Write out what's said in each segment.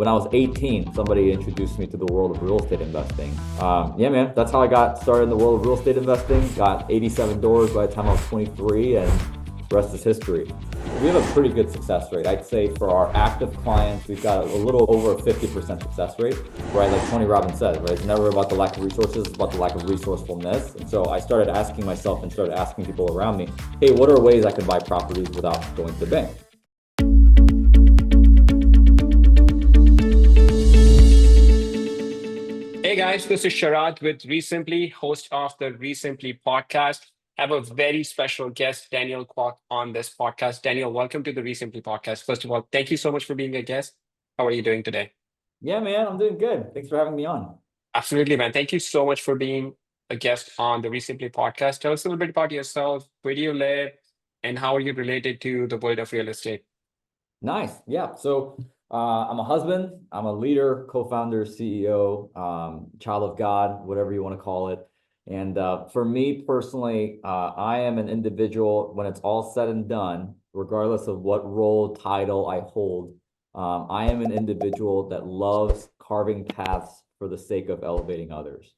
when I was 18, somebody introduced me to the world of real estate investing. Yeah, man, that's how I got started in the world of real estate investing. Got 87 doors by the time I was 23, and the rest is history. We have a pretty good success rate. I'd say for our active clients, we've got a little over a 50% success rate, right? Like Tony Robbins says, right? It's never about the lack of resources, it's about the lack of resourcefulness. And so I started asking myself and started asking people around me, hey, what are ways I can buy properties without going to the bank? Hey guys, this is Sharad with REsimpli, host of the REsimpli Podcast. I have a very special guest, Daniel Kwak, on this podcast. Daniel, welcome to the REsimpli Podcast. First of all, thank you so much for being a guest. How are you doing today? Yeah, man, I'm doing good. Thanks for having me on. Absolutely, man. Thank you so much for being a guest on the REsimpli Podcast. Tell us a little bit about yourself, where do you live, and how are you related to the world of real estate? Nice. Yeah. So I'm a husband, I'm a leader, co-founder, CEO, child of God, whatever you want to call it. And for me personally, I am an individual when it's all said and done, regardless of what role, title I hold. I am an individual that loves carving paths for the sake of elevating others.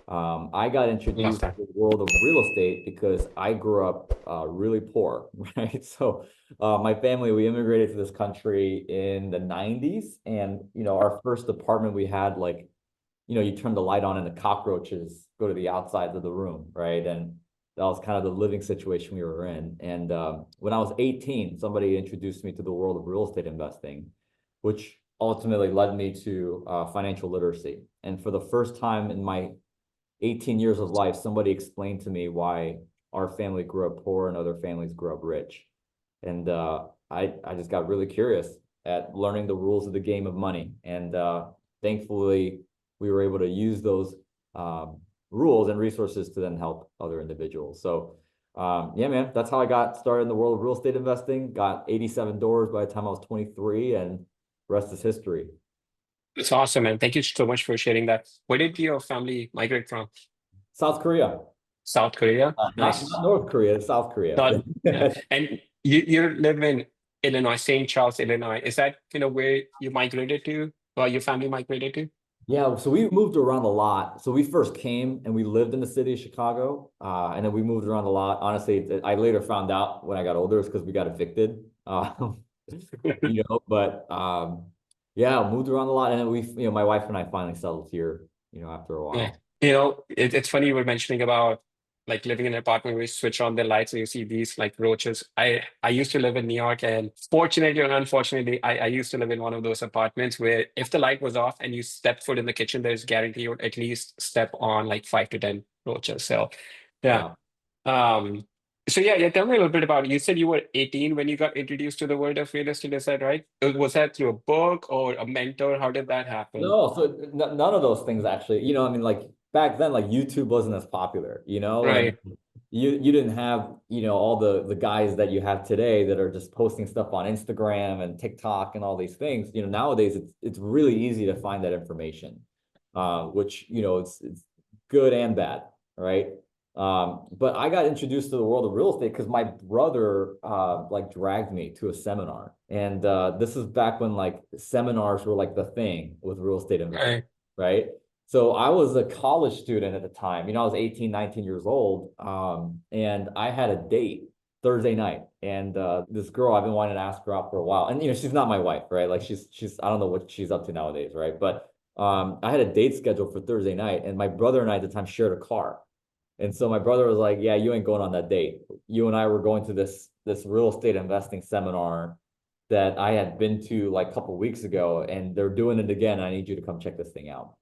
I got Love introduced to that. the world of real estate because I grew up really poor, right? So my family, we immigrated to this country in the 90s, and our first apartment we had, like, you turn the light on and the cockroaches go to the outsides of the room, right? And that was kind of the living situation we were in. And when I was 18, somebody introduced me to the world of real estate investing, which ultimately led me to financial literacy. And for the first time in my 18 years of life, somebody explained to me why our family grew up poor and other families grew up rich. And I just got really curious at learning the rules of the game of money. And thankfully, we were able to use those rules and resources to then help other individuals. So yeah, man, that's how I got started in the world of real estate investing. Got 87 doors by the time I was 23, and the rest is history. It's awesome, man. Thank you so much for sharing that. Where did your family migrate from? South Korea, South Korea? not Nice. North Korea, South Korea. Not, yeah. And you live in Illinois, St. Charles, Illinois. Is that, where you migrated to, or your family migrated to? Yeah, so we moved around a lot. So we first came and we lived in the city of Chicago, and then we moved around a lot. Honestly, I later found out when I got older, it's because we got evicted. But yeah, moved around a lot, and then my wife and I finally settled here, after a Yeah. while. It's funny you were mentioning about like living in an apartment where you switch on the lights and you see these like roaches. I used to live in New York, and fortunately or unfortunately, I used to live in one of those apartments where if the light was off and you stepped foot in the kitchen, there's guarantee you would at least step on like 5 to 10 roaches. So yeah. Yeah. Um, so yeah, tell me a little bit about it. You said you were 18 when you got introduced to the world of real estate, is that right? Was that through a book or a mentor? How did that happen? No, so none of those things actually. I mean, like back then, like YouTube wasn't as popular, and Right. you didn't have, all the guys that you have today that are just posting stuff on Instagram and TikTok and all these things. Nowadays it's really easy to find that information, which, it's good and bad, right? But I got introduced to the world of real estate because my brother like dragged me to a seminar. And this is back when like seminars were like the thing with real estate investing, Right. right? So I was a college student at the time. I was 18, 19 years old. And I had a date Thursday night. And this girl, I've been wanting to ask her out for a while. And she's not my wife, right? Like she's I don't know what she's up to nowadays, right? But I had a date scheduled for Thursday night, and my brother and I at the time shared a car. And so my brother was like, "Yeah, you ain't going on that date. You and I were going to this real estate investing seminar that I had been to like a couple of weeks ago, and they're doing it again. I need you to come check this thing out."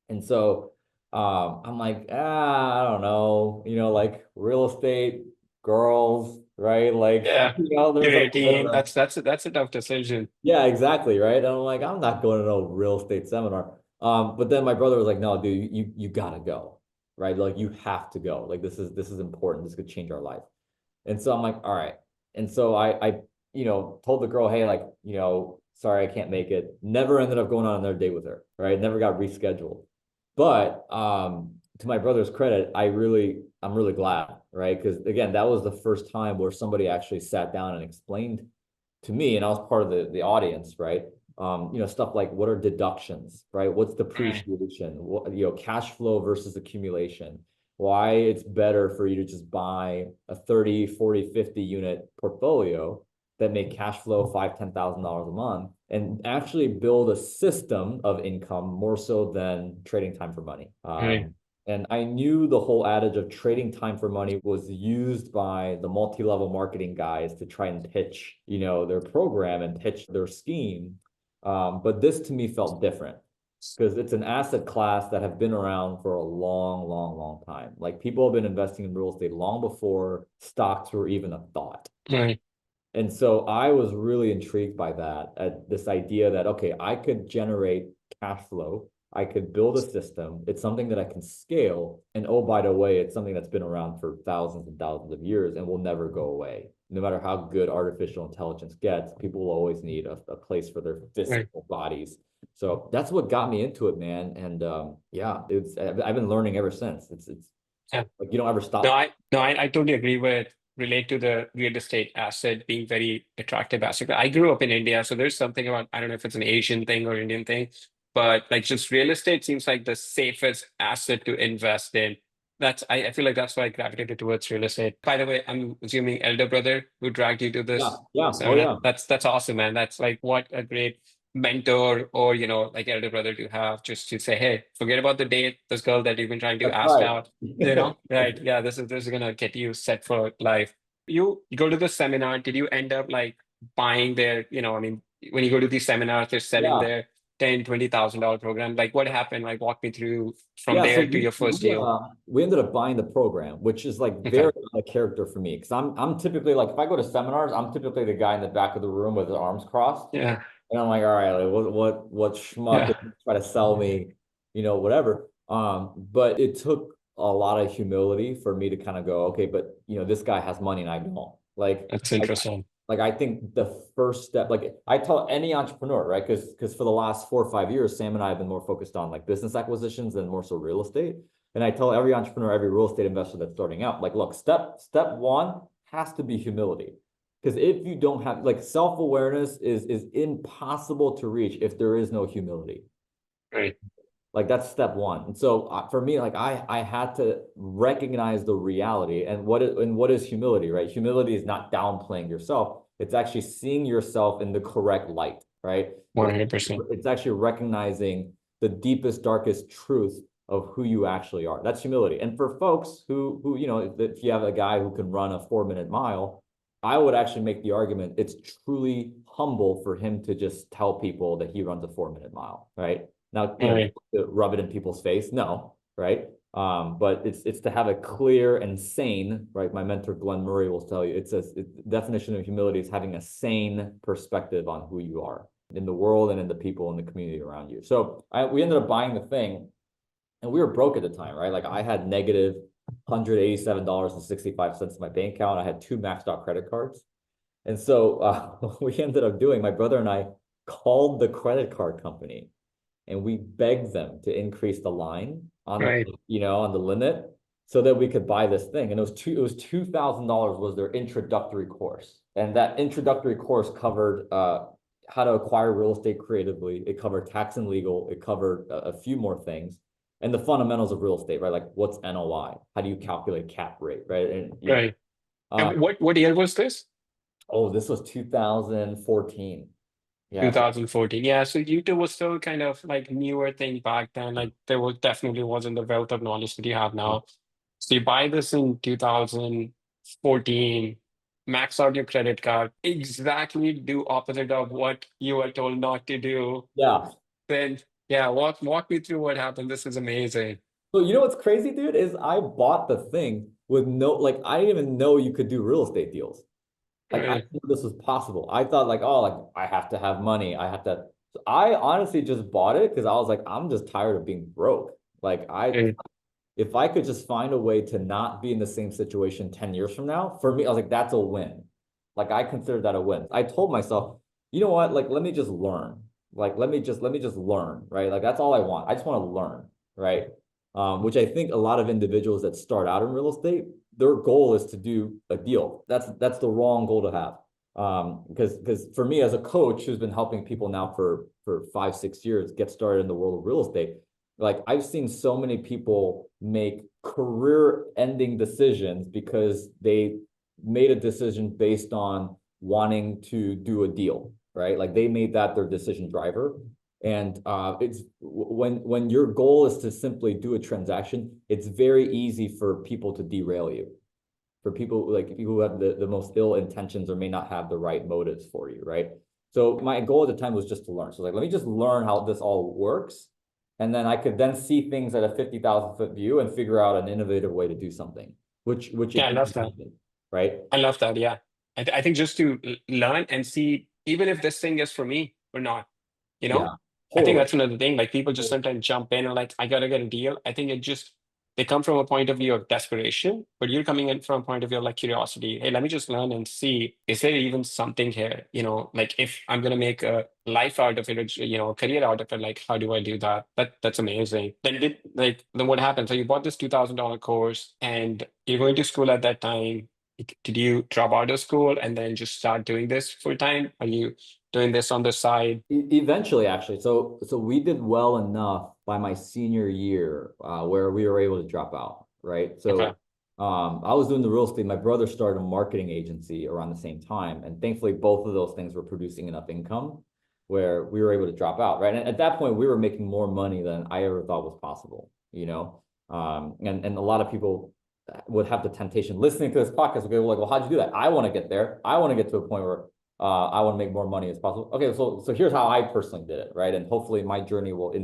And so I'm like, I don't know, like real estate, girls, right? Like, Yeah. there's You're a little bit of 18. That's a tough decision. yeah, exactly, right. And I'm like, I'm not going to no real estate seminar. But then my brother was like, no, dude, you gotta go, right? Like you have to go. Like this is important. This could change our life. And so I'm like, all right. And so I told the girl, hey, like, sorry, I can't make it. Never ended up going on another date with her, right? Never got rescheduled. But to my brother's credit, I'm really glad, right? Because again, that was the first time where somebody actually sat down and explained to me, and I was part of the audience, right? stuff like what are deductions, right? What's Right. depreciation? Cash flow versus accumulation. Why it's better for you to just buy a 30, 40, 50 unit portfolio that make cash flow $5,000, $10,000 a month and actually build a system of income more so than trading time for money. Right. And I knew the whole adage of trading time for money was used by the multi-level marketing guys to try and pitch, their program and pitch their scheme. But this to me felt different because it's an asset class that have been around for a long, long, long time. Like people have been investing in real estate long before stocks were even a thought. Right. And so I was really intrigued by that, at this idea that, okay, I could generate cash flow. I could build a system. It's something that I can scale. And oh, by the way, it's something that's been around for thousands and thousands of years and will never go away. No matter how good artificial intelligence gets, people will always need a place for their Right. physical bodies. So that's what got me into it, man. And yeah, I've been learning ever since. It's Yeah. like you don't ever No, stop. I totally agree with relate to the real estate asset being very attractive asset. I grew up in India, so there's something about, I don't know if it's an Asian thing or Indian thing, but like just real estate seems like the safest asset to invest in. I feel like that's why I gravitated towards real estate. By the way, I'm assuming elder brother who dragged you to Yeah, this yeah, oh seminar. yeah. That's awesome, man. That's like what a great mentor or like elder brother to have, just to say, hey, forget about the date, this girl that you've been trying to That's ask right. out, right? Yeah, this is gonna get you set for life. You go to the seminar, did you end up like buying their, I mean, when you go to these seminars, they're selling Yeah. their 10, $20,000 program. Like what happened? Like walk me through from Yeah, so there to your first deal. we ended up buying the program, which is like very Okay. out of character for me because I'm typically like if I go to seminars, I'm typically the guy in the back of the room with his arms crossed, Yeah. and I'm like, all right, like what schmuck is Yeah. try to sell me, whatever. But it took a lot of humility for me to kind of go, okay, but this guy has money and I don't. That's I interesting. I think the first step, like I tell any entrepreneur, right? Because for the last 4 or 5 years, Sam and I have been more focused on like business acquisitions than more so real estate. And I tell every entrepreneur, every real estate investor that's starting out, like, look, step one has to be humility. Because if you don't have like self-awareness is impossible to reach if there is no humility. Right. Like that's step one. And so for me, like I had to recognize the reality and what is humility, right? Humility is not downplaying yourself. It's actually seeing yourself in the correct light, right? It's 100%. it's actually recognizing the deepest, darkest truth of who you actually are. That's humility. And for folks who if you have a guy who can run a 4 minute mile, I would actually make the argument it's truly humble for him to just tell people that he runs a 4 minute mile, right? Now, Right. to rub it in people's face, no, right? But it's to have a clear and sane, right? My mentor Glenn Murray will tell you the definition of humility is having a sane perspective on who you are in the world and in the people in the community around you. So we ended up buying the thing, and we were broke at the time, right? Like I had negative $187.65 in my bank account. I had two maxed out credit cards. And so what we ended up doing, my brother and I called the credit card company and we begged them to increase the line on Right. on the limit so that we could buy this thing. And $2,000 was their introductory course. And that introductory course covered how to acquire real estate creatively. It covered tax and legal. It covered a few more things. And the fundamentals of real estate, right? Like what's NOI? How do you calculate cap rate, right? And Right. uh, And what year was this? oh, this was 2014. Yeah, so 2014. Yeah, so YouTube was still kind of like newer thing back then. Like there was definitely wasn't the wealth of knowledge that you have now. So you buy this in 2014, max out your credit card, exactly do opposite of what you were told not to do. yeah. Then yeah, walk me through what happened. This is amazing. So you know what's crazy, dude, is I bought the thing with no, like I didn't even know you could do real estate deals. Like I Right. didn't know this was possible. I thought like, oh, like I have to have money. I have to. So I honestly just bought it because I was like, I'm just tired of being broke. Like Right. if I could just find a way to not be in the same situation 10 years from now, for me, I was like, that's a win. Like I considered that a win. I told myself, you know what? Like, let me just learn. Like, let me just learn, right? Like that's all I want. I just want to learn, right? Which I think a lot of individuals that start out in real estate, their goal is to do a deal. That's the wrong goal to have. Because for me as a coach who's been helping people now for 5, 6 years get started in the world of real estate, like I've seen so many people make career ending decisions because they made a decision based on wanting to do a deal, right? Like they made that their decision driver. And it's when your goal is to simply do a transaction, it's very easy for people to derail you, for people like people who have the most ill intentions or may not have the right motives for you, right? So my goal at the time was just to learn. So like, let me just learn how this all works. And then I could then see things at a 50,000 foot view and figure out an innovative way to do something, which Yeah, it I love didn't that. happen, right? I love that. Yeah. I think just to learn and see, even if this thing is for me or not, you know, Yeah, I think totally. that's another thing. Like people just sometimes jump in and like, I gotta get a deal. I think it just, they come from a point of view of desperation, but you're coming in from a point of view of like curiosity. Hey, let me just learn and see, is there even something here? You know, like if I'm gonna make a life out of it, or, you know, a career out of it, like how do I do that? That's amazing. Then what happened? So you bought this $2,000 course and you're going to school at that time. Did you drop out of school and then just start doing this full time? Are you doing this on the side? Eventually, actually, so we did well enough by my senior year where we were able to drop out, right? Okay. So I was doing the real estate. My brother started a marketing agency around the same time, and thankfully, both of those things were producing enough income where we were able to drop out, right? And at that point, we were making more money than I ever thought was possible, you know. And a lot of people would have the temptation listening to this podcast. Okay, like, well, how'd you do that? I want to get there. I want to get to a point where I want to make more money as possible. Okay, so here's how I personally did it, right? And hopefully my journey will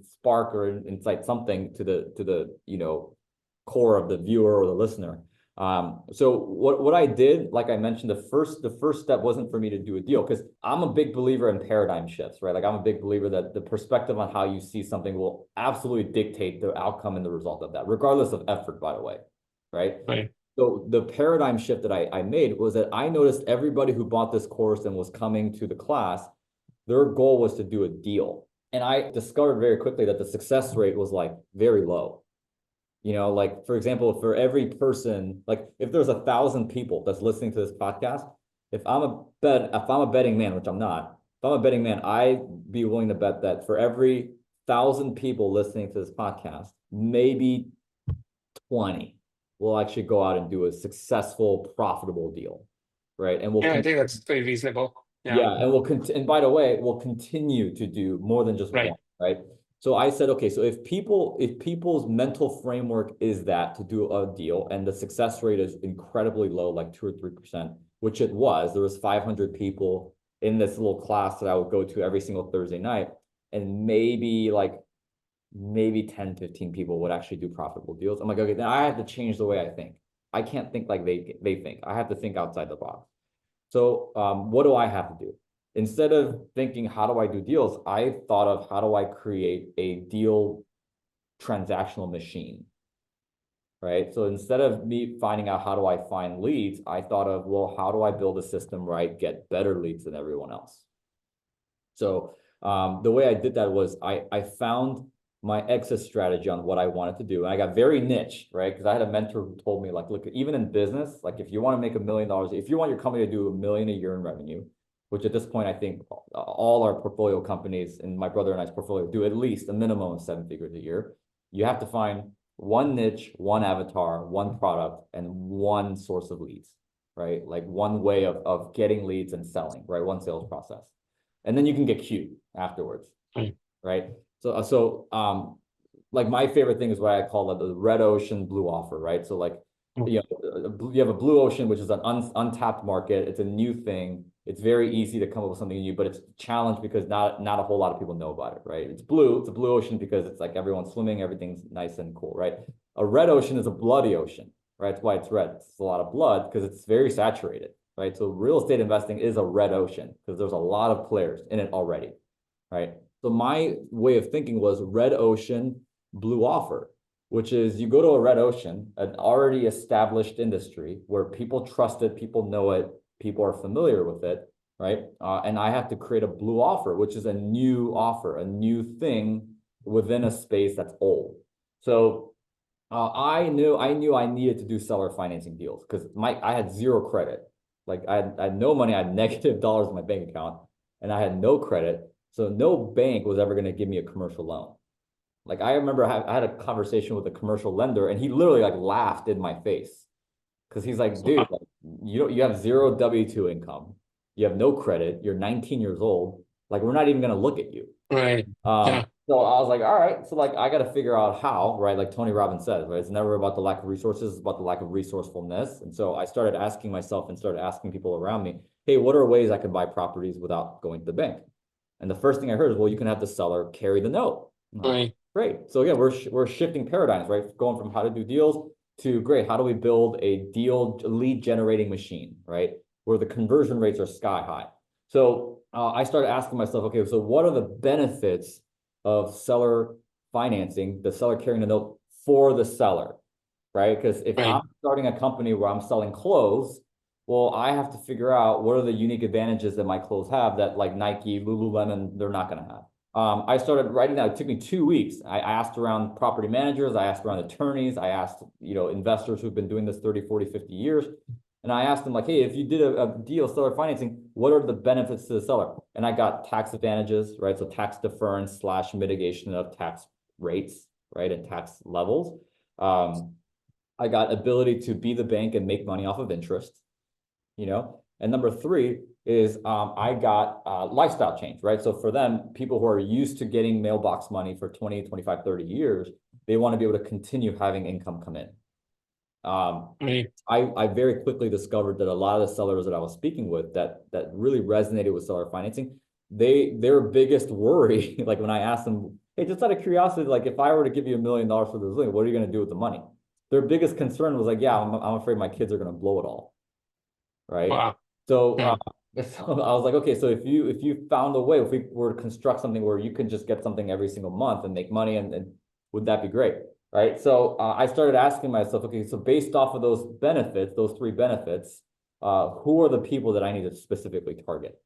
spark or incite something to the core of the viewer or the listener. So what I did, like I mentioned, the first step wasn't for me to do a deal because I'm a big believer in paradigm shifts, right? Like I'm a big believer that the perspective on how you see something will absolutely dictate the outcome and the result of that, regardless of effort, by the way, right? Right. So the paradigm shift that I made was that I noticed everybody who bought this course and was coming to the class, their goal was to do a deal. And I discovered very quickly that the success rate was like very low. You know, like for example, for every person, like if there's 1,000 people that's listening to this podcast, if I'm a betting man, which I'm not, if I'm a betting man, I'd be willing to bet that for every 1,000 people listening to this podcast, maybe 20 will actually go out and do a successful, profitable deal, right? And Yeah, I think that's very reasonable. Yeah. yeah, and and by the way, we'll continue to do more than just Right. one, right? So I said, okay, so if people's mental framework is that to do a deal and the success rate is incredibly low, like 2 or 3%, which it was, there was 500 people in this little class that I would go to every single Thursday night, and maybe 10, 15 people would actually do profitable deals. I'm like, okay, then I have to change the way I think. I can't think like they think. I have to think outside the box. So what do I have to do? Instead of thinking, how do I do deals? I thought of how do I create a deal transactional machine, right? So instead of me finding out how do I find leads, I thought of, well, how do I build a system where I get better leads than everyone else? So the way I did that was I found my exit strategy on what I wanted to do. And I got very niche, right? Because I had a mentor who told me, like, look, even in business, like if you want to make $1 million, if you want your company to do $1 million a year in revenue, which at this point, I think all our portfolio companies and my brother and I's portfolio do at least a minimum of 7 figures a year, you have to find one niche, one avatar, one product, and one source of leads, right? Like one way of getting leads and selling, right? One sales process. And then you can get cute afterwards, Right. right? Like my favorite thing is what I call the red ocean blue offer, right? So like, Mm. you have a blue ocean, which is an untapped market. It's a new thing. It's very easy to come up with something new, but it's a challenge because not a whole lot of people know about it, right? It's blue. It's a blue ocean because it's like everyone's swimming, everything's nice and cool, right? A red ocean is a bloody ocean, right? That's why it's red. It's a lot of blood because it's very saturated, right? So real estate investing is a red ocean because there's a lot of players in it already, right? So my way of thinking was red ocean, blue offer, which is you go to a red ocean, an already established industry where people trust it, people know it, people are familiar with it, right? And I have to create a blue offer, which is a new offer, a new thing within a space that's old. So I knew I needed to do seller financing deals because I had zero credit. Like I had no money, I had negative dollars in my bank account, and I had no credit. So no bank was ever going to give me a commercial loan. Like I remember I had a conversation with a commercial lender, and he literally like laughed in my face because he's like, dude, like, you have zero W-2 income, you have no credit, you're 19 years old, like we're not even going to look at you. Right. Yeah. So I was like, all right, so like I got to figure out how, right? Like Tony Robbins says, right? It's never about the lack of resources, it's about the lack of resourcefulness. And so I started asking myself and started asking people around me, hey, what are ways I can buy properties without going to the bank? And the first thing I heard is, well, you can have the seller carry the note. Right. Great. So again, we're shifting paradigms, right? Going from how to do deals to great, how do we build a deal lead generating machine, right? Where the conversion rates are sky high. So I started asking myself, okay, so what are the benefits of seller financing, the seller carrying the note for the seller, right? Because if Right. I'm starting a company where I'm selling clothes, well, I have to figure out what are the unique advantages that my clothes have that like Nike, Lululemon, they're not going to have. I started writing down. It took me 2 weeks. I asked around property managers, I asked around attorneys, I asked, investors who've been doing this 30, 40, 50 years. And I asked them like, hey, if you did a deal, seller financing, what are the benefits to the seller? And I got tax advantages, right? So tax deference / mitigation of tax rates, right? And tax levels. I got ability to be the bank and make money off of interest, And number three is I got lifestyle change, right? So for them, people who are used to getting mailbox money for 20, 25, 30 years, they want to be able to continue having income come in. Right. I very quickly discovered that a lot of the sellers that I was speaking with that really resonated with seller financing, their biggest worry, like when I asked them, hey, just out of curiosity, like if I were to give you $1 million for this thing, what are you going to do with the money? Their biggest concern was like, yeah, I'm afraid my kids are going to blow it all. Right. Wow. So, Yeah. so I was like, okay, so if you found a way, if we were to construct something where you can just get something every single month and make money, and would that be great? Right. So I started asking myself, okay, so based off of those benefits, those three benefits, who are the people that I need to specifically target?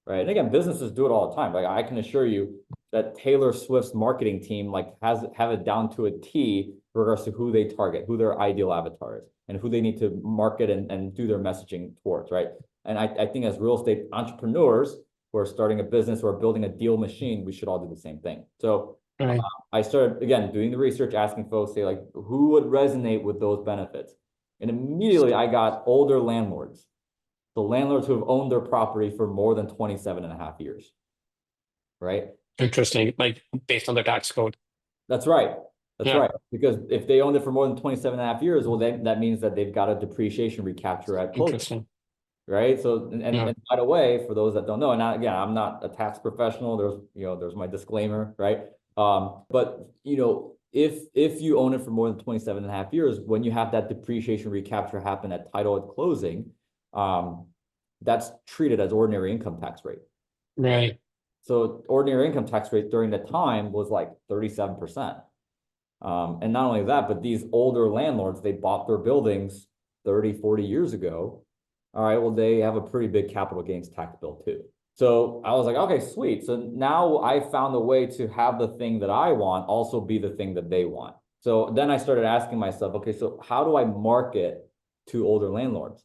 Right. And again, businesses do it all the time. Like I can assure you that Taylor Swift's marketing team like have it down to a T in regards to who they target, who their ideal avatar is, and who they need to market and do their messaging towards, right? And I think as real estate entrepreneurs who are starting a business or building a deal machine, we should all do the same thing. So Right. I started again doing the research, asking folks, say like, who would resonate with those benefits? And immediately I got older landlords, the landlords who have owned their property for more than 27 and a half years, right? Interesting. Like based on the tax code. That's right. That's Yeah. right. Because if they owned it for more than 27 and a half years, well, then that means that they've got a depreciation recapture at closing, Interesting. right? So, and Yeah. by the way, for those that don't know, and again, I'm not a tax professional. There's my disclaimer, right? But if you own it for more than 27 and a half years, when you have that depreciation recapture happen at title at closing, that's treated as ordinary income tax rate. Right. So ordinary income tax rate during the time was like 37%. And not only that, but these older landlords, they bought their buildings 30, 40 years ago. All right, well, they have a pretty big capital gains tax bill too. So I was like, okay, sweet. So now I found a way to have the thing that I want also be the thing that they want. So then I started asking myself, okay, so how do I market to older landlords?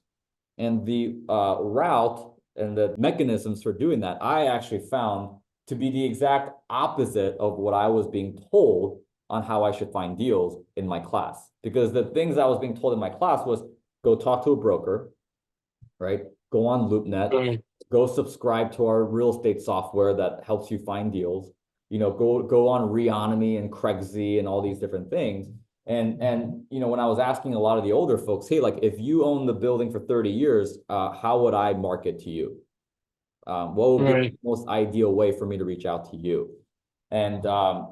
And the route and the mechanisms for doing that, I actually found to be the exact opposite of what I was being told on how I should find deals in my class. Because the things I was being told in my class was go talk to a broker, right? Go on LoopNet, Right. go subscribe to our real estate software that helps you find deals, go on Reonomy and Craigslist and all these different things. And when I was asking a lot of the older folks, hey, like if you own the building for 30 years, how would I market to you? What would be Right. the most ideal way for me to reach out to you? And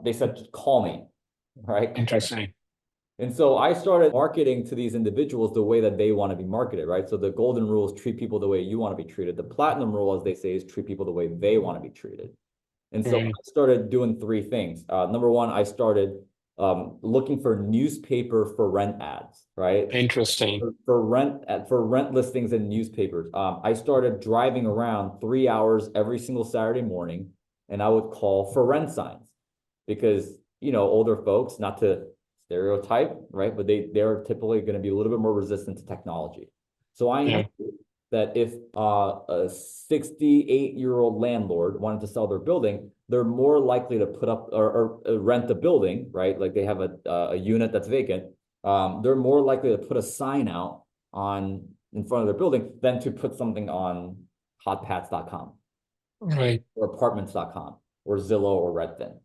they said, call me, right? Interesting. And so I started marketing to these individuals the way that they want to be marketed, right? So the golden rule is treat people the way you want to be treated. The platinum rule, as they say, is treat people the way they want to be treated. And so I started doing three things. Number one, I started looking for newspaper for rent ads, right? Interesting. For rent listings in newspapers. I started driving around 3 hours every single Saturday morning, and I would call for rent signs because older folks, not to stereotype, right? But they're typically going to be a little bit more resistant to technology. So I Yeah. knew that if a 68-year-old landlord wanted to sell their building, they're more likely to put up or rent the building, right? Like they have a unit that's vacant. They're more likely to put a sign out in front of their building than to put something on hotpats.com Right. or apartments.com or Zillow or Redfin,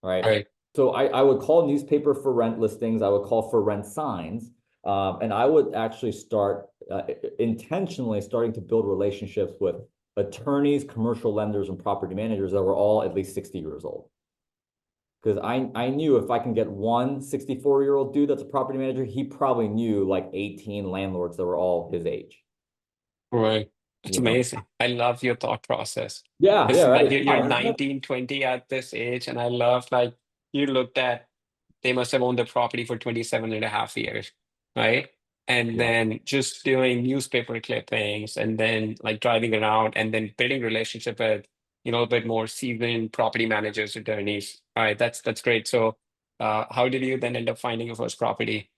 right? Right. So I would call newspaper for rent listings. I would call for rent signs. And I would actually start intentionally starting to build relationships with attorneys, commercial lenders, and property managers that were all at least 60 years old. Because I knew if I can get one 64-year-old dude that's a property manager, he probably knew like 18 landlords that were all his age. Right. It's You know? amazing. I love your thought process. Yeah, It's right. like It's you're fun, isn't it? 19, 20 at this age, and I love like you looked at they must have owned the property for 27 and a half years, right? And Yeah. then just doing newspaper clippings and then like driving around and then building relationship with, a bit more seasoned property managers, attorneys. All right, that's great. So how did you then end up finding your first property?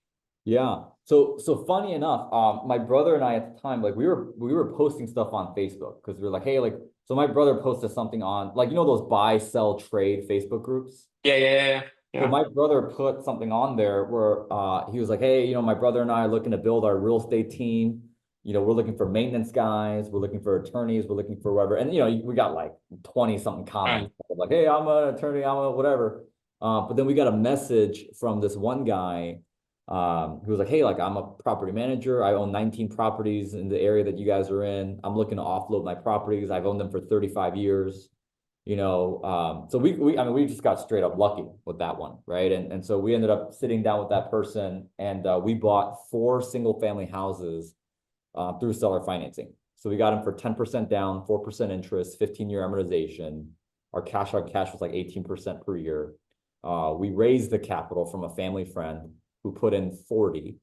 Yeah. So funny enough, my brother and I at the time, like we were posting stuff on Facebook because we were like, hey, like, so my brother posted something on like, those buy, sell, trade Facebook groups. Yeah, yeah, yeah, So yeah. my brother put something on there where he was like, hey, my brother and I are looking to build our real estate team. We're looking for maintenance guys, we're looking for attorneys, we're looking for whatever. And we got like 20 something Right, comments like, hey, I'm an attorney, I'm a whatever. But then we got a message from this one guy who was like, hey, like I'm a property manager. I own 19 properties in the area that you guys are in. I'm looking to offload my properties. I've owned them for 35 years. So I mean, we just got straight up lucky with that one, right? And so we ended up sitting down with that person and we bought 4 single family houses through seller financing. So we got them for 10% down, 4% interest, 15-year amortization. Our cash on cash was like 18% per year. We raised the capital from a family friend who put in 40.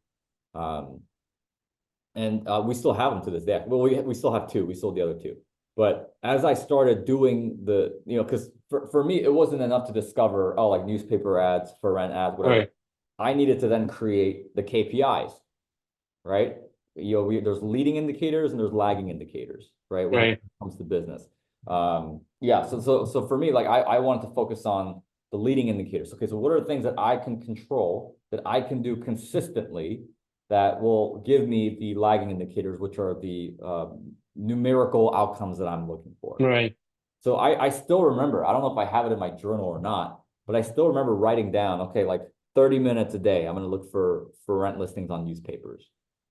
And we still have them to this day. Well, we still have 2. We sold the other 2. But as I started doing because for me, it wasn't enough to discover, oh, like newspaper ads, for rent ads, whatever. right, I needed to then create the KPIs, right? There's leading indicators and there's lagging indicators, right? When it right, comes to business. Yeah. So for me, like I wanted to focus on the leading indicators. Okay, so what are the things that I can control that I can do consistently that will give me the lagging indicators, which are the numerical outcomes that I'm looking for. right, So I still remember, I don't know if I have it in my journal or not, but I still remember writing down, okay, like 30 minutes a day, I'm going to look for rent listings on newspapers.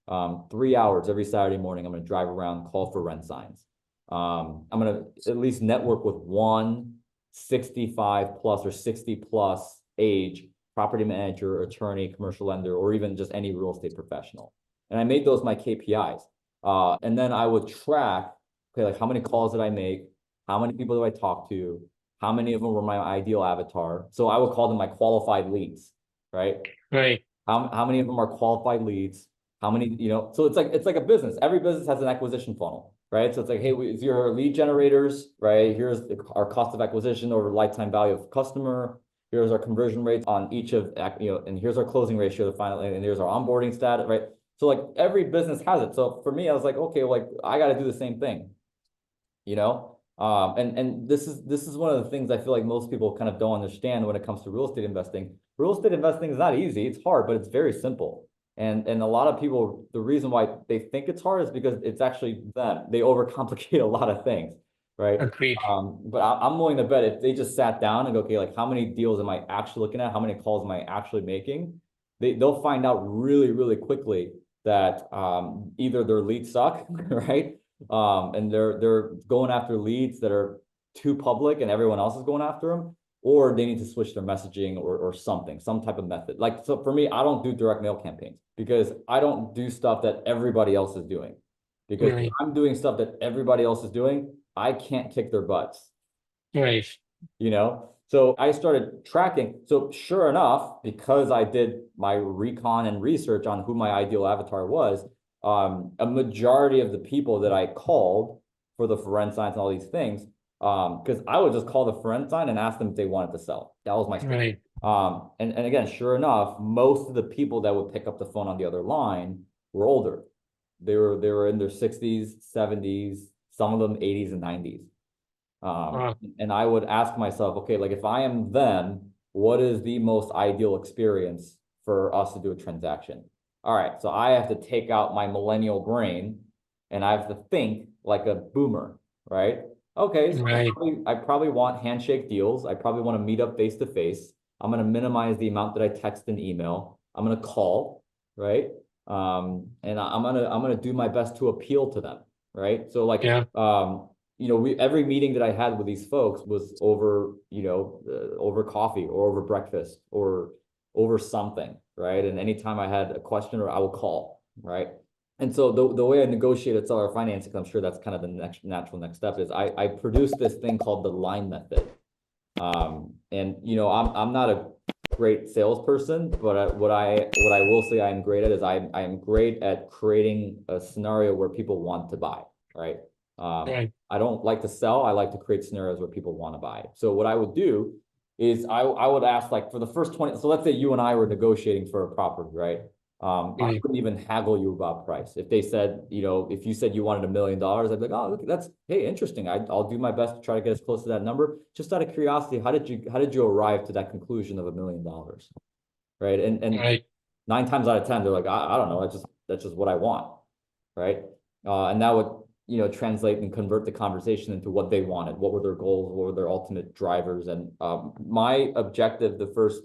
3 hours every Saturday morning, I'm going to drive around, call for rent signs. I'm going to at least network with one 65 plus or 60 plus age property manager, attorney, commercial lender, or even just any real estate professional. And I made those my KPIs. And then I would track, okay, like how many calls did I make? How many people do I talk to? How many of them were my ideal avatar? So I would call them my qualified leads, right? right, How many of them are qualified leads? How many, so it's like a business. Every business has an acquisition funnel, right? So it's like, hey, it's your lead generators, right? Here's our cost of acquisition over lifetime value of customer. Here's our conversion rates on each of, and here's our closing ratio, the final, and here's our onboarding status, right? So like every business has it. So for me, I was like, okay, like I got to do the same thing, and this is one of the things I feel like most people kind of don't understand when it comes to real estate investing. Real estate investing is not easy. It's hard, but it's very simple. And a lot of people, the reason why they think it's hard is because it's actually them. They overcomplicate a lot of things, right? agreed. But I'm willing to bet if they just sat down and go, okay, like how many deals am I actually looking at? How many calls am I actually making? They'll find out really, really quickly that either their leads suck, right? And they're going after leads that are too public and everyone else is going after them, or they need to switch their messaging or something, some type of method. Like, so for me, I don't do direct mail campaigns because I don't do stuff that everybody else is doing. Because if Right, I'm doing stuff that everybody else is doing, I can't kick their butts, right, So I started tracking. So sure enough, because I did my recon and research on who my ideal avatar was, a majority of the people that I called for the forensic science and all these things, because I would just call the forensic sign and ask them if they wanted to sell. That was my strategy. right, And again, sure enough, most of the people that would pick up the phone on the other line were older. They were in their 60s, 70s, some of them 80s and 90s. Uh, And I would ask myself, okay, like if I am them, what is the most ideal experience for us to do a transaction? All right, so I have to take out my millennial brain and I have to think like a boomer, right? Okay, so right. I probably want handshake deals. I probably want to meet up face to face. I'm going to minimize the amount that I text and email. I'm going to call, right? And I'm gonna do my best to appeal to them, right? So like, Yeah. we every meeting that I had with these folks was over, over coffee or over breakfast or over something, right? And anytime I had a question, or I would call, right? And so the way I negotiated seller financing, I'm sure that's kind of the natural next step, is I produced this thing called the line method. And I'm not a great salesperson, but what I will say I'm great at is I am great at creating a scenario where people want to buy, right? Right. I don't like to sell. I like to create scenarios where people want to buy. So what I would do is I would ask, like, for the first 20, so let's say you and I were negotiating for a property, right? I Right. wouldn't even haggle you about price. If they said, if you said you wanted $1 million, I'd be like, oh, look, hey, interesting. I'll do my best to try to get as close to that number. Just out of curiosity, how did you arrive to that conclusion of $1 million? Right. And Right. 9 times out of 10, they're like, I don't know. That's just what I want. Right. And that would, translate and convert the conversation into what they wanted. What were their goals? What were their ultimate drivers? And my objective, the first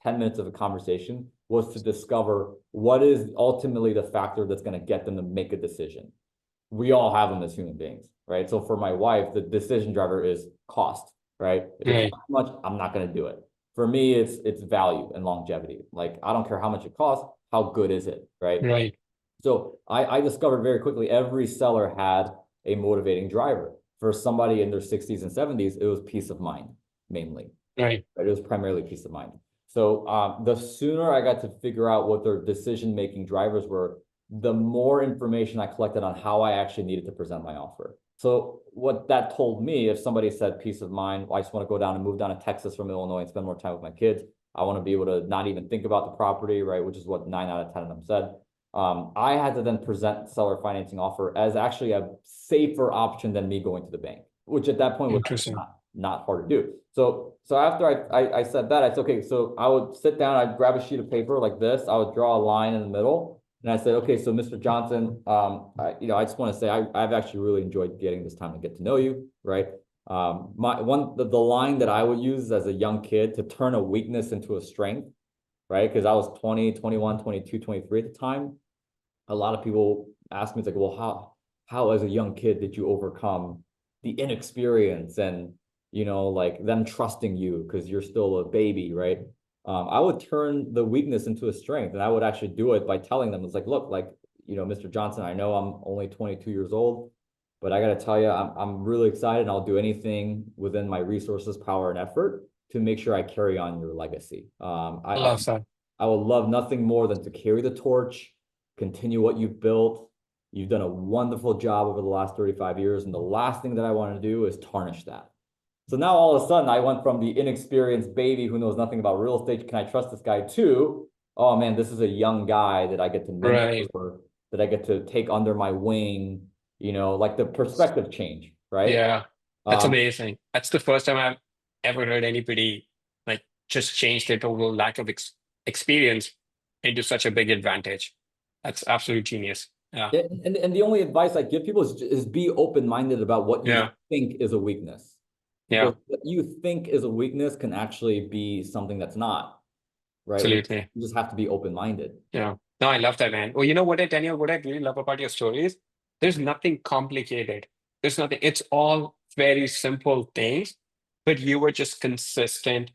10 minutes of a conversation, was to discover what is ultimately the factor that's going to get them to make a decision. We all have them as human beings, right? So for my wife, the decision driver is cost, right? If it's Right. too much, I'm not going to do it. For me, it's value and longevity. Like, I don't care how much it costs, how good is it, right? Right. So I discovered very quickly every seller had a motivating driver. For somebody in their 60s and 70s, it was peace of mind, mainly. Right. Right? It was primarily peace of mind. So the sooner I got to figure out what their decision-making drivers were, the more information I collected on how I actually needed to present my offer. So what that told me, if somebody said peace of mind, well, I just want to go down and move down to Texas from Illinois and spend more time with my kids. I want to be able to not even think about the property, right? Which is what 9 out of 10 of them said. I had to then present seller financing offer as actually a safer option than me going to the bank, which at that point was Interesting. not hard to do. So after I said that, I said, okay, so I would sit down, I'd grab a sheet of paper like this, I would draw a line in the middle, and I said, okay, so Mr. Johnson, I just want to say I've actually really enjoyed getting this time to get to know you, right? The line that I would use as a young kid to turn a weakness into a strength, right? Because I was 20, 21, 22, 23 at the time. A lot of people ask me, it's like, well, how as a young kid did you overcome the inexperience and, like them trusting you because you're still a baby, right? I would turn the weakness into a strength, and I would actually do it by telling them, it's like, look, like, Mr. Johnson, I know I'm only 22 years old, but I got to tell you, I'm really excited, and I'll do anything within my resources, power, and effort to make sure I carry on your legacy. I love that. I would love nothing more than to carry the torch, continue what you've built. You've done a wonderful job over the last 35 years. And the last thing that I want to do is tarnish that. So now all of a sudden I went from the inexperienced baby who knows nothing about real estate. Can I trust this guy to, oh man, this is a young guy that I get to Right. mentor, that I get to take under my wing, like the perspective change, right? Yeah. That's Um, amazing. That's the first time I've ever heard anybody like just change their total lack of experience into such a big advantage. That's absolute genius. Yeah. and the only advice I give people is be open-minded about what you Yeah. think is a weakness, Yeah. because what you think is a weakness can actually be something that's not, right? Absolutely. You just have to be open-minded. Yeah. No, I love that, man. Well, you know what, Daniel, what I really love about your stories? There's nothing complicated. There's nothing, it's all very simple things, but you were just consistent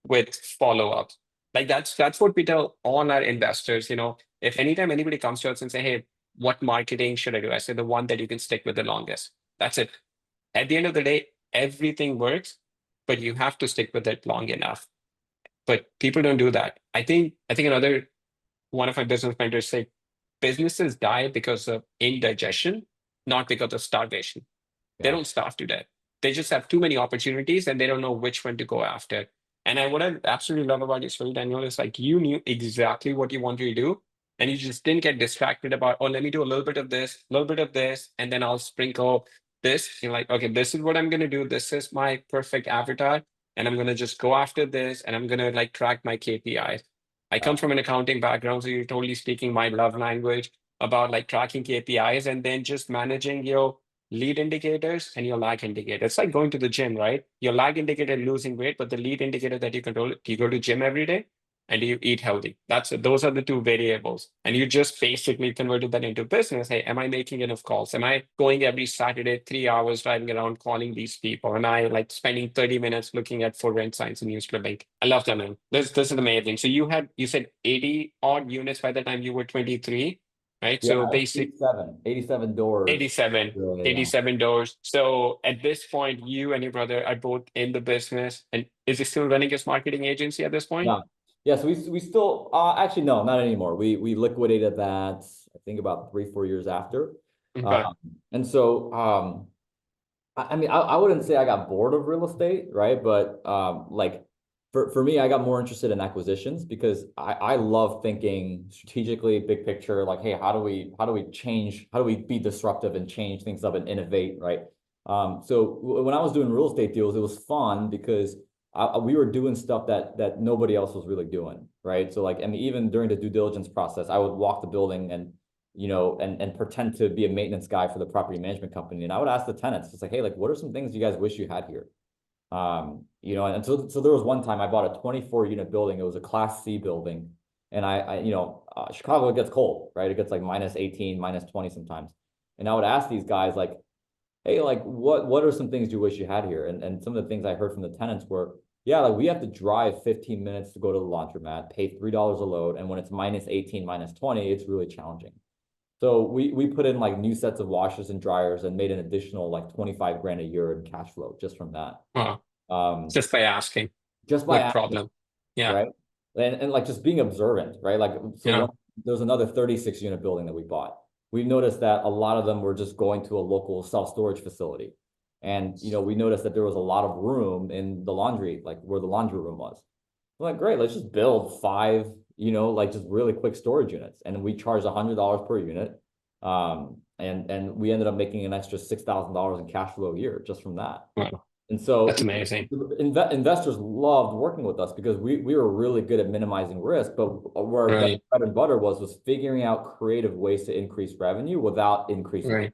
with follow-up. Like that's what we tell all our investors, if anytime anybody comes to us and say, hey, what marketing should I do? I say the one that you can stick with the longest. That's it. At the end of the day, everything works, but you have to stick with it long enough. But people don't do that. I think another one of my business mentors say businesses die because of indigestion, not because of starvation. They Yeah. don't starve to death. They just have too many opportunities and they don't know which one to go after. And what I absolutely love about your story, Daniel, is like you knew exactly what you wanted to do and you just didn't get distracted about, oh, let me do a little bit of this, a little bit of this, and then I'll sprinkle this. You're like, okay, this is what I'm going to do. This is my perfect avatar. And I'm going to just go after this and I'm going to like track my KPIs. I come from an accounting background, so you're totally speaking my love language about like tracking KPIs and then just managing your lead indicators and your lag indicator. It's like going to the gym, right? Your lag indicator losing weight, but the lead indicator that you control, do you go to gym every day and do you eat healthy? Those are the two variables. And you just basically converted that into business. Hey, am I making enough calls? Am I going every Saturday, 3 hours driving around calling these people? Am I like spending 30 minutes looking at for rent signs and news clipping? I love that, man. This is amazing. So you said 80 odd units by the time you were 23, right? Yeah, So basic 87 doors. 87, Yeah, yeah. 87 doors. So at this point, you and your brother are both in the business. And is he still running his marketing agency at this point? Yeah. Yeah, so we still actually no, not anymore. We liquidated that I think about 3-4 years after. Okay. Um, and so I mean I wouldn't say I got bored of real estate, right? But like for me, I got more interested in acquisitions because I love thinking strategically, big picture, like, hey, how do we change, how do we be disruptive and change things up and innovate, right? So when I was doing real estate deals, it was fun because we were doing stuff that nobody else was really doing, right? So like, I mean, even during the due diligence process, I would walk the building and and pretend to be a maintenance guy for the property management company, and I would ask the tenants, it's like, hey, like, what are some things you guys wish you had here? And so there was one time I bought a 24 unit building. It was a Class C building, and Chicago, it gets cold, right? It gets like -18, -20 sometimes, and I would ask these guys like, hey, like what are some things you wish you had here? And some of the things I heard from the tenants were, yeah, like we have to drive 15 minutes to go to the laundromat, pay $3 a load, and when it's -18, -20, it's really challenging. So we put in like new sets of washers and dryers and made an additional like 25 grand a year in cash flow just from that. Wow. Um, Just by asking. just by Good asking, problem. Yeah. right? And like just being observant, right? Like so Yeah. there's another 36 unit building that we bought. We noticed that a lot of them were just going to a local self-storage facility. And we noticed that there was a lot of room in the laundry, like where the laundry room was. I'm like, great, let's just build 5, like just really quick storage units. And we charged $100 per unit. And we ended up making an extra $6,000 in cash flow a year just from that. Wow. And so That's amazing. investors loved working with us because we were really good at minimizing risk, but where our Right. bread and butter was figuring out creative ways to increase revenue without increasing. Right.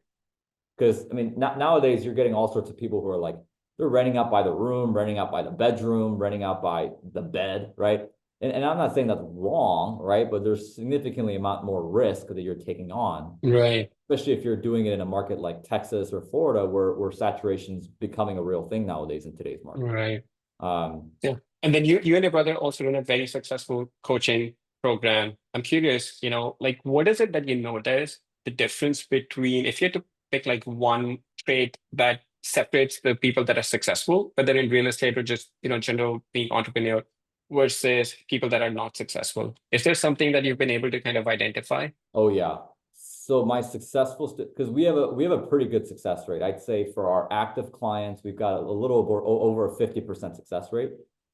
Because I mean, nowadays you're getting all sorts of people who are like, they're renting out by the room, renting out by the bedroom, renting out by the bed, right? And I'm not saying that's wrong, right? But there's significantly amount more risk that you're taking on, Right. especially if you're doing it in a market like Texas or Florida, where saturation's becoming a real thing nowadays in today's market. Right. Um, Yeah. And then you and your brother also run a very successful coaching program. I'm curious, like what is it that you notice the difference between if you had to pick like one trait that separates the people that are successful, whether in real estate or just, general being entrepreneur versus people that are not successful? Is there something that you've been able to kind of identify? oh yeah. So my successful, because we have a pretty good success rate. I'd say for our active clients, we've got a little over a 50% success rate,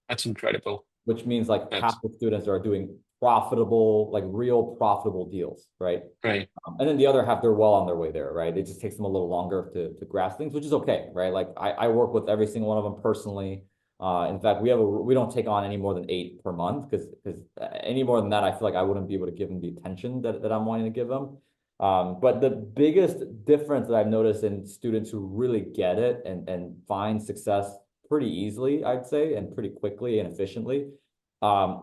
That's incredible. which means like half That's the students are doing profitable, like real profitable deals, right? right. And then the other half, they're well on their way there, right? It just takes them a little longer to grasp things, which is okay, right? Like I work with every single one of them personally. In fact, we don't take on any more than 8 per month because any more than that, I feel like I wouldn't be able to give them the attention that I'm wanting to give them. But the biggest difference that I've noticed in students who really get it and find success pretty easily, I'd say, and pretty quickly and efficiently,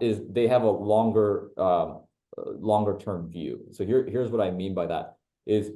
is they have a longer term view. So here's what I mean by that is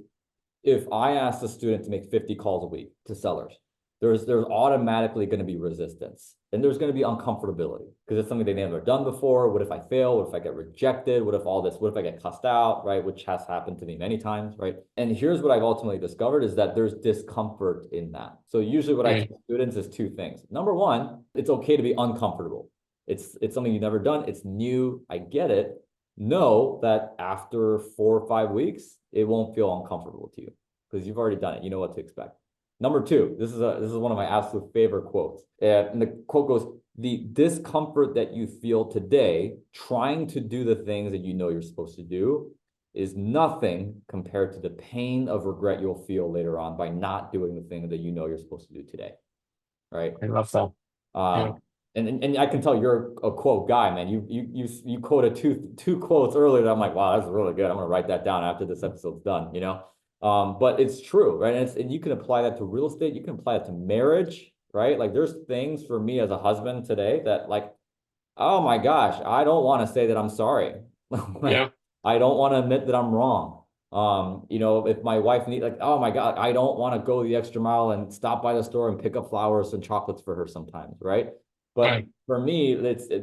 if I ask a student to make 50 calls a week to sellers, there's automatically going to be resistance and there's going to be uncomfortability because it's something they've never done before. What if I fail? What if I get rejected? What if I get cussed out, right? Which has happened to me many times, right? And here's what I've ultimately discovered is that there's discomfort in that. So usually what I tell students is 2 things. Number one, it's okay to be uncomfortable. It's something you've never done. It's new. I get it. Know that after 4 or 5 weeks, it won't feel uncomfortable to you because you've already done it. You know what to expect. Number 2, this is one of my absolute favorite quotes. And the quote goes, the discomfort that you feel today trying to do the things that you know you're supposed to do is nothing compared to the pain of regret you'll feel later on by not doing the thing that you know you're supposed to do today. Right. I love that. Yeah. And I can tell you're a quote guy, man. You quoted two quotes earlier that I'm like, wow, that's really good. I'm gonna write that down after this episode's done, you know. But it's true, right? And you can apply that to real estate, you can apply it to marriage, right? Like there's things for me as a husband today that like, oh my gosh, I don't want to say that I'm sorry. Like, Yeah. I don't want to admit that I'm wrong. You know, if my wife need like, oh my God, I don't want to go the extra mile and stop by the store and pick up flowers and chocolates for her sometimes, right? But Right. for me,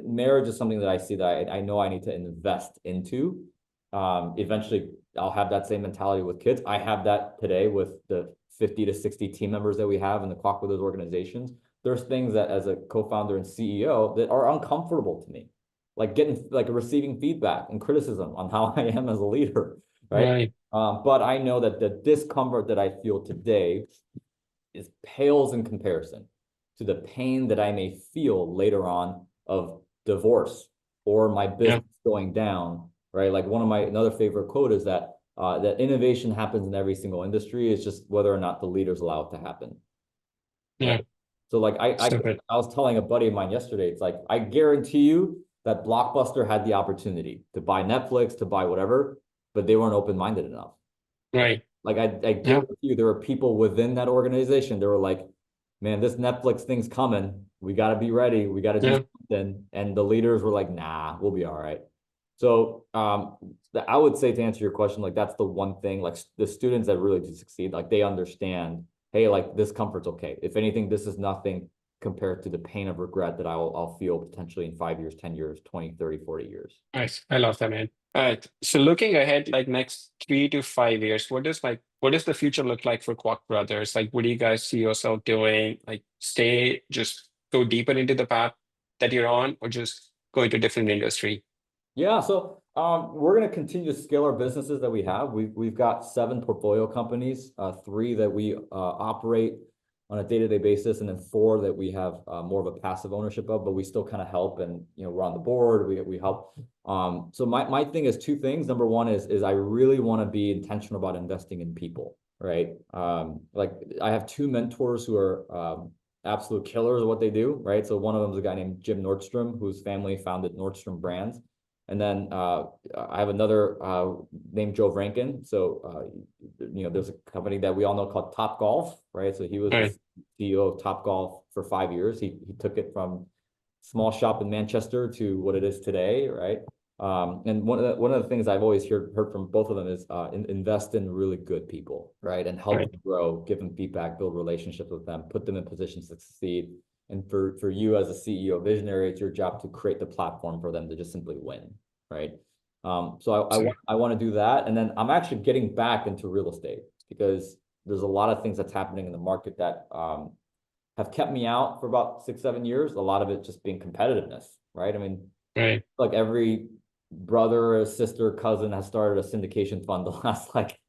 marriage is something that I see that I know I need to invest into. Eventually, I'll have that same mentality with kids. I have that today with the 50 to 60 team members that we have in the Kwak with those organizations. There's things that as a co-founder and CEO that are uncomfortable to me, like receiving feedback and criticism on how I am as a leader, right? Right. But I know that the discomfort that I feel today is pales in comparison to the pain that I may feel later on of divorce or my business going down, right? Like another favorite quote is that that innovation happens in every single industry. It's just whether or not the leaders allow it to happen. Yeah. Right? So like I was telling a buddy of mine yesterday, it's like I guarantee you that Blockbuster had the opportunity to buy Netflix, to buy whatever, but they weren't open-minded enough. Right. Like I guarantee you there were people within that organization, they were like, man, this Netflix thing's coming. We got to be ready. We got to do something. And the leaders were like, nah, we'll be all right. So I would say to answer your question, like that's the one thing, like the students that really do succeed, like they understand, hey, like this comfort's okay. If anything, this is nothing compared to the pain of regret that I'll feel potentially in 5 years, 10 years, 20, 30, 40 years. Nice. I love that, man. All right. So looking ahead, like next 3 to 5 years, what does the future look like for Kwak Brothers? Like, what do you guys see yourself doing? Like, just go deeper into the path that you're on, or just go into different industry? Yeah, so we're going to continue to scale our businesses that we have. We've got 7 portfolio companies, 3 that we operate on a day-to-day basis, and then 4 that we have more of a passive ownership of, but we still kind of help, and we're on the board. We help. So my thing is 2 things. Number one is I really want to be intentional about investing in people, right? Like I have 2 mentors who are absolute killers of what they do, right? So one of them is a guy named Jim Nordstrom, whose family founded Nordstrom Brands. And then I have another named Joe Rankin. So, there's a company that we all know called Top Golf, right? So he was the CEO of Top Golf for 5 years. He took it from small shop in Manchester to what it is today, right? And one of the things I've always heard from both of them is invest in really good people, right? And help them grow, give them feedback, build relationships with them, put them in positions to succeed. And for you as a CEO visionary, it's your job to create the platform for them to just simply win, right? So I want to do that. And then I'm actually getting back into real estate because there's a lot of things that's happening in the market that have kept me out for about 6-7 years. A lot of it just being competitiveness, right? I mean, like every brother or sister, cousin has started a syndication fund the last like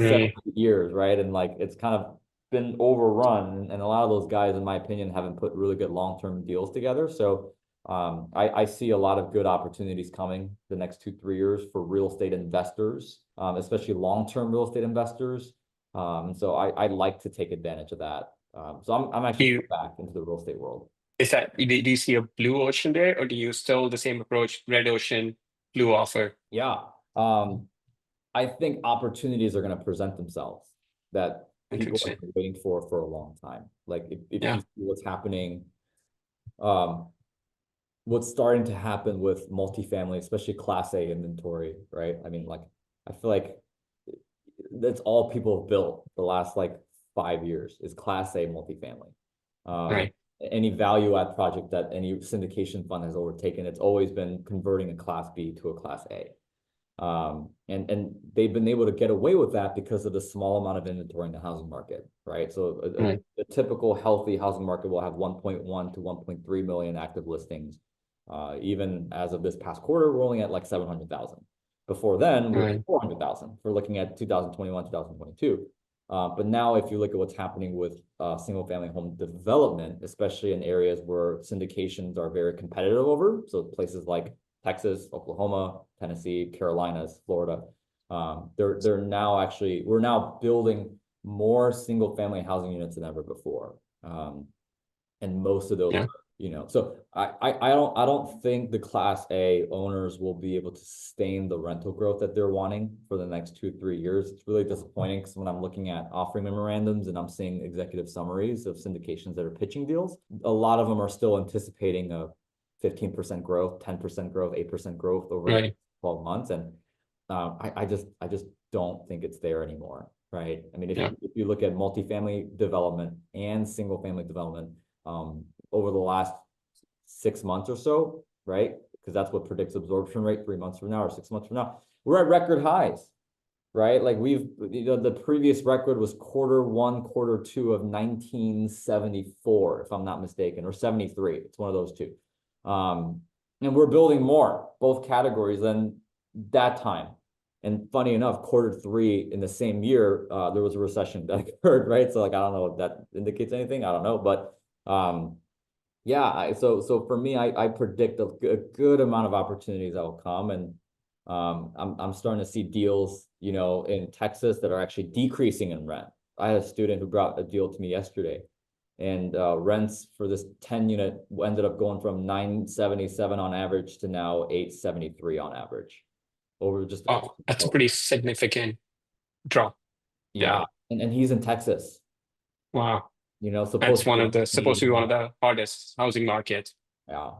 7 years, right? And like it's kind of been overrun, and a lot of those guys, in my opinion, haven't put really good long-term deals together. So I see a lot of good opportunities coming the next 2-3 years for real estate investors, especially long-term real estate investors. So I like to take advantage of that. So I'm actually back into the real estate world. Do you see a blue ocean there, or do you still the same approach, red ocean, blue offer? Yeah. I think opportunities are going to present themselves that people have been waiting for a long time. Like if you see what's happening, what's starting to happen with multifamily, especially Class A inventory, right? I mean, like I feel like that's all people have built the last like 5 years is Class A multifamily. Any value add project that any syndication fund has overtaken, it's always been converting a Class B to a Class A. And they've been able to get away with that because of the small amount of inventory in the housing market, right? So a typical healthy housing market will have 1.1 to 1.3 million active listings. Even as of this past quarter, we're only at like 700,000. Before then, we were 400,000. We're looking at 2021, 2022. But now if you look at what's happening with single family home development, especially in areas where syndications are very competitive over, so places like Texas, Oklahoma, Tennessee, Carolinas, Florida, They're now actually, we're now building more single family housing units than ever before. And most of those Yeah. are, so I don't think the Class A owners will be able to sustain the rental growth that they're wanting for the next 2-3 years. It's really disappointing because when I'm looking at offering memorandums and I'm seeing executive summaries of syndications that are pitching deals, a lot of them are still anticipating a 15% growth, 10% growth, 8% growth over Right. 12 months. And I just don't think it's there anymore. Right. I mean, if you look at multifamily development and single family development, over the last 6 months or so, right? Because that's what predicts absorption rate 3 months from now or 6 months from now. We're at record highs, right? Like the previous record was Q1, Q2 of 1974, if I'm not mistaken, or 73. It's one of those two. And we're building more, both categories than that time. And funny enough, Q3 in the same year, there was a recession that occurred, right? So like, I don't know if that indicates anything. I don't know, but yeah, so for me, I predict a good amount of opportunities that will come, and I'm starting to see deals, in Texas that are actually decreasing in rent. I had a student who brought a deal to me yesterday, and rents for this 10 unit ended up going from 977 on average to now 873 on average over just Oh, that's a pretty significant drop. yeah, and he's in Texas. Wow. Supposed to be one of the hardest housing markets. Yeah.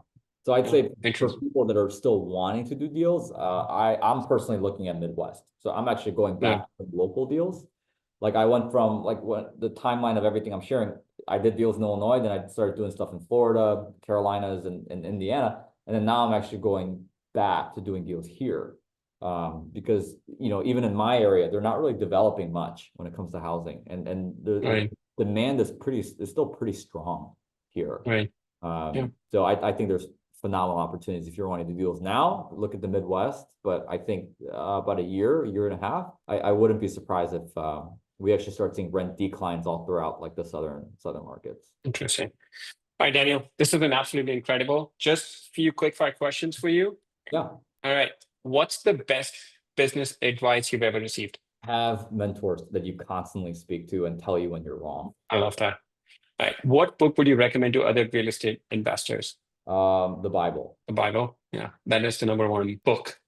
So I'd say for Interesting. people that are still wanting to do deals, I'm personally looking at Midwest. So I'm actually going back to local deals. Like I went from like what the timeline of everything I'm sharing, I did deals in Illinois, then I started doing stuff in Florida, Carolinas, and Indiana. And then now I'm actually going back to doing deals here. Because even in my area, they're not really developing much when it comes to housing. And the demand is still pretty strong here. Right. So I think there's phenomenal opportunities if you're wanting to do deals now. Look at the Midwest, but I think about a year and a half, I wouldn't be surprised if we actually start seeing rent declines all throughout like the southern markets. Interesting. All right, Daniel, this has been absolutely incredible. Just a few quick fire questions for you. Yeah. All right. What's the best business advice you've ever received? Have mentors that you constantly speak to and tell you when you're wrong. I love that. All right. What book would you recommend to other real estate investors? The Bible. The Bible. Yeah. That is the number one book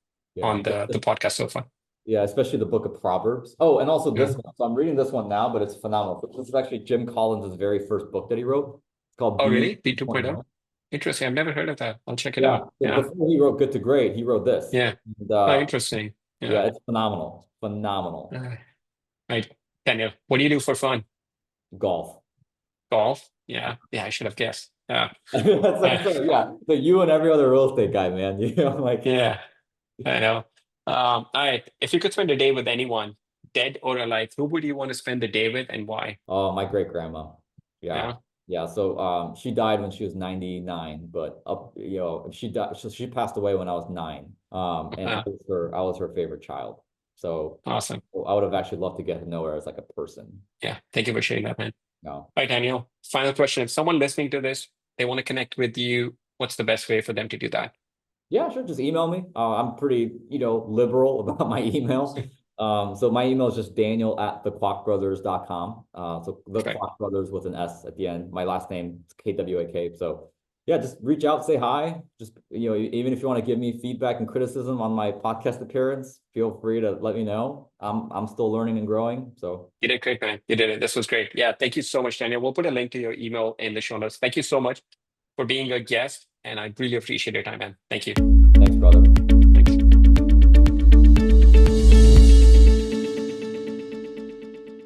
on the podcast so far. Yeah, especially the book of Proverbs. Oh, and also this one. So I'm reading this one now, but it's phenomenal. This is actually Jim Collins' very first book that he wrote. It's called really? B 2.0? Interesting. I've never heard of that. I'll check it out. Before he wrote Good to Great, he wrote this. Yeah. And, interesting. Yeah, it's phenomenal. Phenomenal. Right. Daniel, what do you do for fun? Golf. Golf? Yeah. Yeah, I should have guessed. Yeah. So you and every other real estate guy, man. Yeah, I know. All right. If you could spend a day with anyone, dead or alive, who would you want to spend the day with and why? Oh, my great grandma. Yeah. So she died when she was 99, but she died. She passed away when I was 9. And I was her favorite child. So awesome. I would have actually loved to get to know her as like a person. Yeah. Thank you for sharing that, man. No. All right, Daniel. Final question. If someone listening to this, they want to connect with you, what's the best way for them to do that? Yeah, sure. Just email me. I'm pretty, liberal about my email. So my email is just daniel@thekwakbrothers.com. So the Kwak Brothers with an S at the end. My last name is Kwak. So yeah, just reach out, say hi. Just, even if you want to give me feedback and criticism on my podcast appearance, feel free to let me know. I'm still learning and growing. So you did great, man. You did it. This was great. Yeah. Thank you so much, Daniel. We'll put a link to your email in the show notes. Thank you so much for being a guest. And I really appreciate your time, man. Thank you. Thanks, brother.